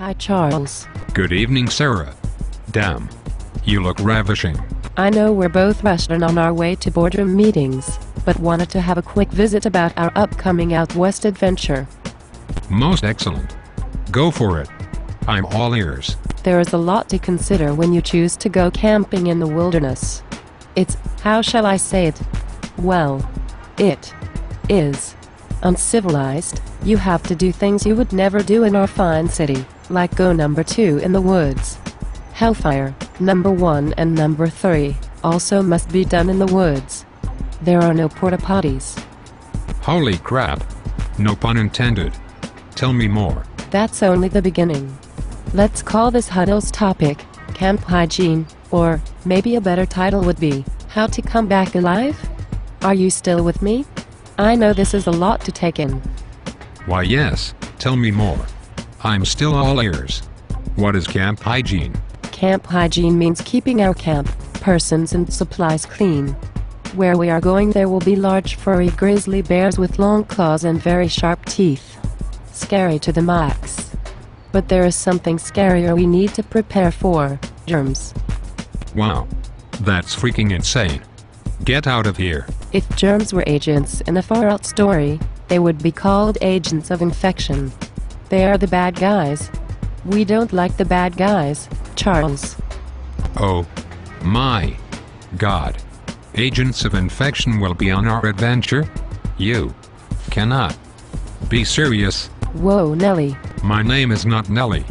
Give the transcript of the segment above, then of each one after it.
Hi Charles. Good evening, Sarah. Damn. You look ravishing. I know we're both rushed and on our way to boardroom meetings, but wanted to have a quick visit about our upcoming out west adventure. Most excellent. Go for it. I'm all ears. There is a lot to consider when you choose to go camping in the wilderness. It's, how shall I say it? Well, it is uncivilized. You have to do things you would never do in our fine city, like go number 2 in the woods. Hellfire, number 1 and number 3, also must be done in the woods. There are no porta potties. Holy crap. No pun intended. Tell me more. That's only the beginning. Let's call this huddle's topic, Camp Hygiene, or maybe a better title would be, How to Come Back Alive? Are you still with me? I know this is a lot to take in. Why yes, tell me more. I'm still all ears. What is camp hygiene? Camp hygiene means keeping our camp, persons and supplies clean. Where we are going there will be large furry grizzly bears with long claws and very sharp teeth. Scary to the max. But there is something scarier we need to prepare for, germs. Wow. That's freaking insane. Get out of here. If germs were agents in a far-out story, they would be called agents of infection. They are the bad guys. We don't like the bad guys, Charles. Oh. My. God. Agents of infection will be on our adventure? You. Cannot. Be serious. Whoa, Nelly. My name is not Nelly.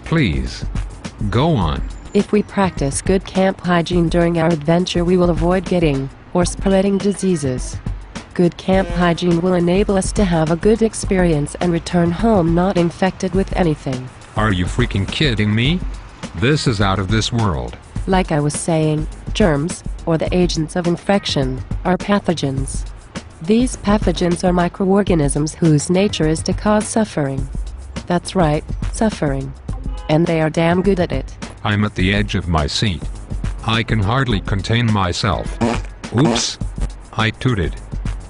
Please. Go on. If we practice good camp hygiene during our adventure we will avoid getting, or spreading diseases. Good camp hygiene will enable us to have a good experience and return home not infected with anything. Are you freaking kidding me? This is out of this world. Like I was saying, germs, or the agents of infection, are pathogens. These pathogens are microorganisms whose nature is to cause suffering. That's right, suffering. And they are damn good at it. I'm at the edge of my seat. I can hardly contain myself. Oops. I tooted.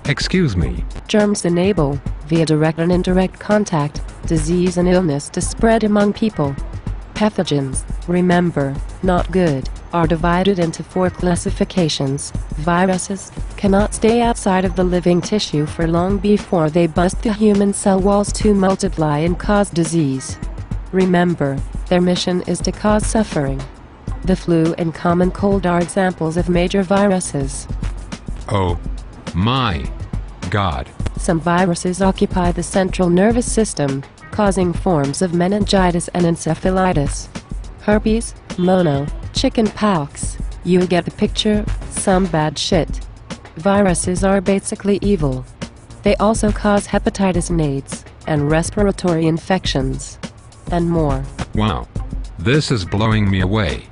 Excuse me. Germs enable, via direct and indirect contact, disease and illness to spread among people. Pathogens, remember, not good, are divided into 4 classifications. Viruses cannot stay outside of the living tissue for long before they bust the human cell walls to multiply and cause disease. Remember, their mission is to cause suffering. The flu and common cold are examples of major viruses. Oh. My. God. Some viruses occupy the central nervous system, causing forms of meningitis and encephalitis. Herpes, mono, chicken pox, you get the picture, some bad shit. Viruses are basically evil. They also cause hepatitis and AIDS, and respiratory infections. And more. Wow. This is blowing me away.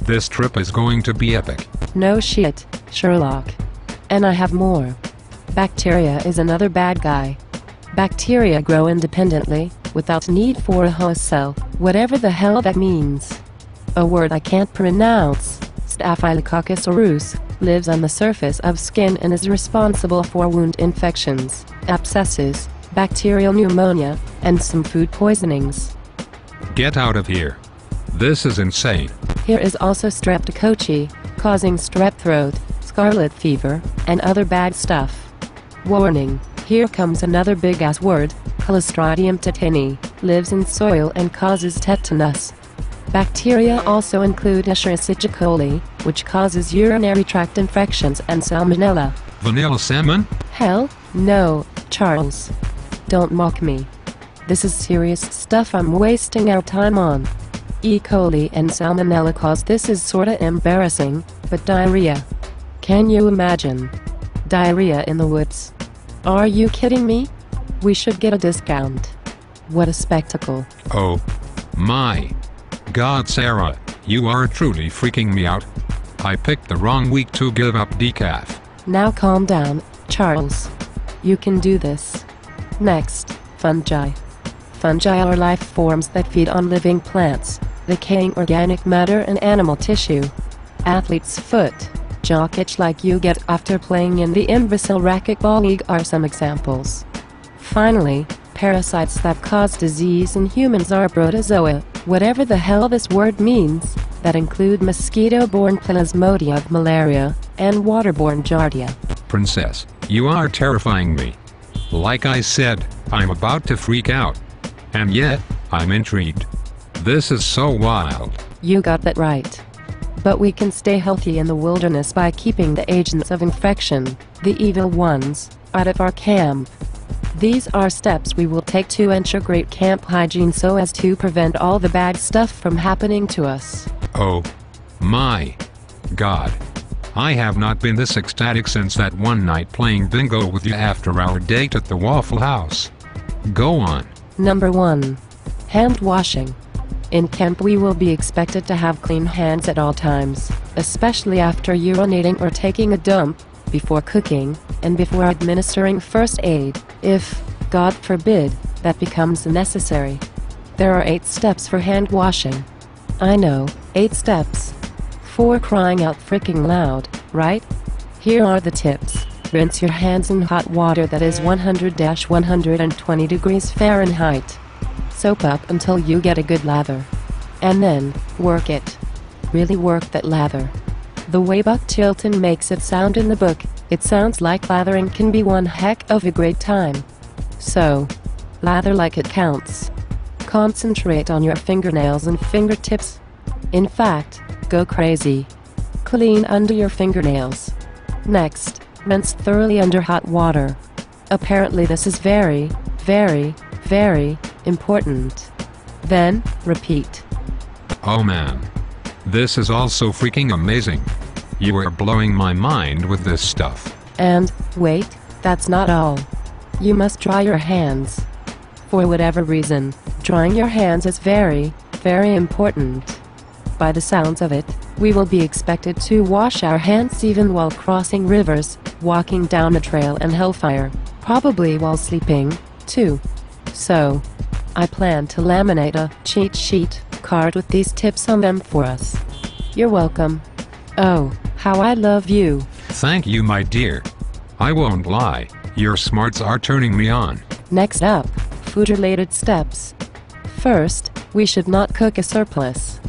This trip is going to be epic. No shit, Sherlock. And I have more. Bacteria is another bad guy. Bacteria grow independently, without need for a host cell, whatever the hell that means. A word I can't pronounce, Staphylococcus aureus, lives on the surface of skin and is responsible for wound infections, abscesses, bacterial pneumonia, and some food poisonings. Get out of here. This is insane. Here is also streptococci, causing strep throat, scarlet fever, and other bad stuff. Warning, here comes another big-ass word, Clostridium tetani, lives in soil and causes tetanus. Bacteria also include Escherichia coli, which causes urinary tract infections, and Salmonella. Vanilla salmon? Hell, no, Charles. Don't mock me. This is serious stuff I'm wasting our time on. E. coli and Salmonella cause this is sorta embarrassing, but diarrhea. Can you imagine? Diarrhea in the woods. Are you kidding me? We should get a discount. What a spectacle. Oh. My. God, Sarah, you are truly freaking me out. I picked the wrong week to give up decaf. Now calm down, Charles. You can do this. Next, fungi. Fungi are life forms that feed on living plants, decaying organic matter and animal tissue. Athlete's foot, jock itch like you get after playing in the imbecile racquetball league are some examples. Finally, Parasites that cause disease in humans are protozoa, whatever the hell this word means, that include mosquito-borne plasmodium of malaria, and waterborne giardia. Princess, you are terrifying me. Like I said, I'm about to freak out. And yet, I'm intrigued. This is so wild. You got that right. But we can stay healthy in the wilderness by keeping the agents of infection, the evil ones, out of our camp. These are steps we will take to integrate camp hygiene so as to prevent all the bad stuff from happening to us. Oh my God. I have not been this ecstatic since that one night playing bingo with you after our date at the Waffle House. Go on. Number 1. Hand washing. In camp we will be expected to have clean hands at all times, especially after urinating or taking a dump, before cooking, and before administering first aid, if, God forbid, that becomes necessary. There are 8 steps for hand washing. I know, 8 steps. For crying out freaking loud, right? Here are the tips. Rinse your hands in hot water that is 100-120 degrees Fahrenheit. Soap up until you get a good lather. And then, work it. Really work that lather. The way Buck Tilton makes it sound in the book, it sounds like lathering can be one heck of a great time. So, lather like it counts. Concentrate on your fingernails and fingertips. In fact, go crazy. Clean under your fingernails. Next, rinse thoroughly under hot water. Apparently this is very, very, very important. Then, repeat. Oh man. This is all so freaking amazing. You are blowing my mind with this stuff. And, wait, that's not all. You must dry your hands. For whatever reason, drying your hands is very, very important. By the sounds of it, we will be expected to wash our hands even while crossing rivers, walking down a trail and hellfire, probably while sleeping, too. So, I plan to laminate a cheat sheet card with these tips on them for us. You're welcome. Oh, how I love you. Thank you, my dear. I won't lie, your smarts are turning me on. Next up, food-related steps. First, we should not cook a surplus.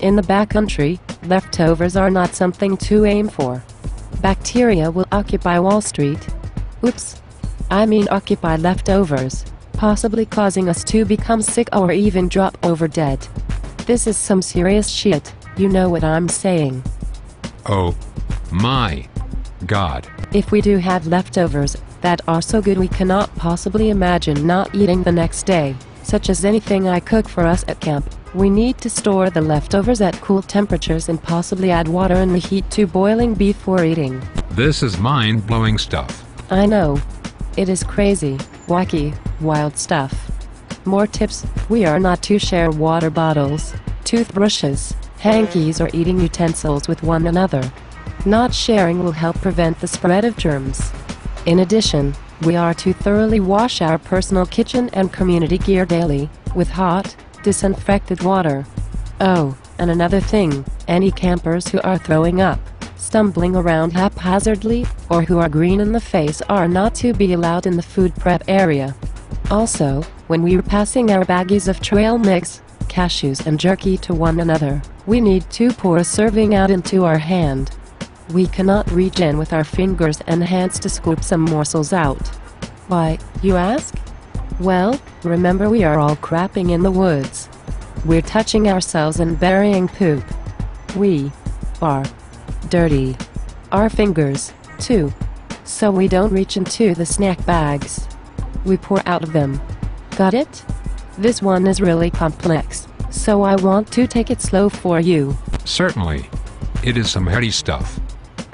In the backcountry, leftovers are not something to aim for. Bacteria will occupy Wall Street. Oops. I mean occupy leftovers, possibly causing us to become sick or even drop over dead. This is some serious shit, you know what I'm saying. Oh my God. If we do have leftovers that are so good we cannot possibly imagine not eating the next day, such as anything I cook for us at camp, we need to store the leftovers at cool temperatures and possibly add water and reheat to boiling before eating. This is mind-blowing stuff. I know. It is crazy, wacky, wild stuff. More tips: we are not to share water bottles, toothbrushes, hankies or eating utensils with one another. Not sharing will help prevent the spread of germs. In addition, we are to thoroughly wash our personal kitchen and community gear daily, with hot, disinfected water. Oh, and another thing, any campers who are throwing up, stumbling around haphazardly, or who are green in the face are not to be allowed in the food prep area. Also, when we are passing our baggies of trail mix, cashews and jerky to one another, we need to pour a serving out into our hand. We cannot reach in with our fingers and hands to scoop some morsels out. Why, you ask? Well, remember we are all crapping in the woods. We're touching ourselves and burying poop. We are dirty. Our fingers, too. So we don't reach into the snack bags. We pour out of them. Got it? This one is really complex, so I want to take it slow for you. Certainly. It is some heady stuff.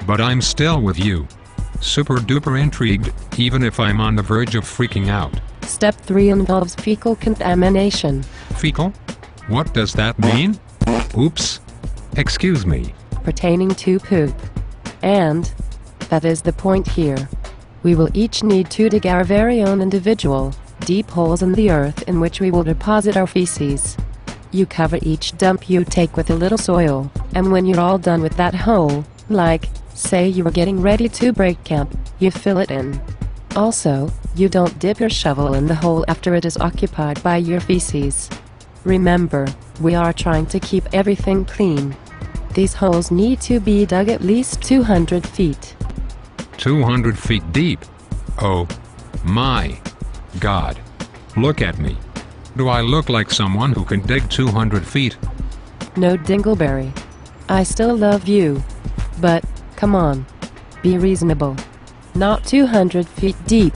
But I'm still with you. Super duper intrigued, even if I'm on the verge of freaking out. Step 3 involves fecal contamination. Fecal? What does that mean? Oops. Excuse me. Pertaining to poop. And that is the point here. We will each need to dig our very own individual, deep holes in the earth in which we will deposit our feces. You cover each dump you take with a little soil, and when you're all done with that hole, like, say you are getting ready to break camp, you fill it in. Also, you don't dip your shovel in the hole after it is occupied by your feces. Remember, we are trying to keep everything clean. These holes need to be dug at least 200 feet. 200 feet deep? Oh my God. Look at me. Do I look like someone who can dig 200 feet? No, Dingleberry. I still love you. But, come on. Be reasonable. Not 200 feet deep.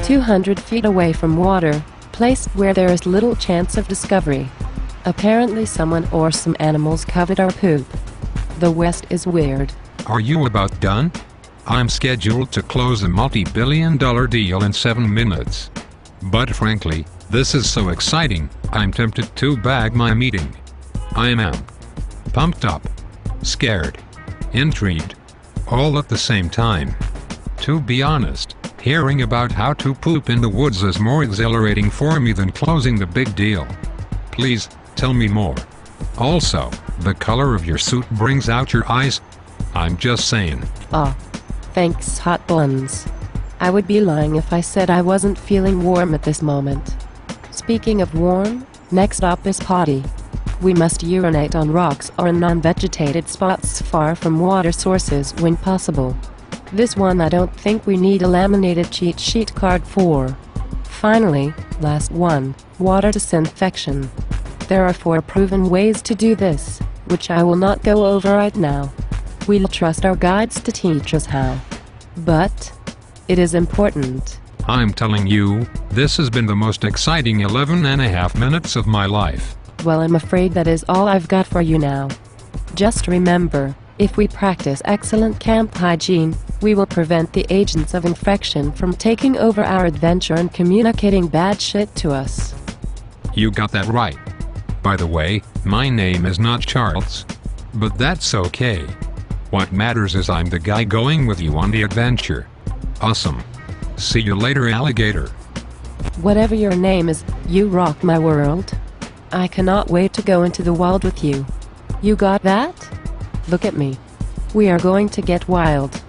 200 feet away from water, placed where there is little chance of discovery. Apparently someone or some animals covered our poop. The West is weird. Are you about done? I'm scheduled to close a multi-billion-dollar deal in 7 minutes. But frankly, this is so exciting, I'm tempted to bag my meeting. I am pumped up, scared, intrigued, all at the same time. To be honest, hearing about how to poop in the woods is more exhilarating for me than closing the big deal. Please, tell me more. Also, the color of your suit brings out your eyes. I'm just saying. Aw. Thanks, hot buns. I would be lying if I said I wasn't feeling warm at this moment. Speaking of warm, next up is potty. We must urinate on rocks or in non-vegetated spots far from water sources when possible. This one I don't think we need a laminated cheat sheet card for. Finally, last one, water disinfection. There are 4 proven ways to do this, which I will not go over right now. We'll trust our guides to teach us how. But it is important. I'm telling you, this has been the most exciting 11.5 minutes of my life. Well, I'm afraid that is all I've got for you now. Just remember, if we practice excellent camp hygiene, we will prevent the agents of infection from taking over our adventure and communicating bad shit to us. You got that right. By the way, my name is not Charles. But that's okay. What matters is I'm the guy going with you on the adventure. Awesome. See you later, alligator. Whatever your name is, you rock my world. I cannot wait to go into the wild with you. You got that? Look at me. We are going to get wild.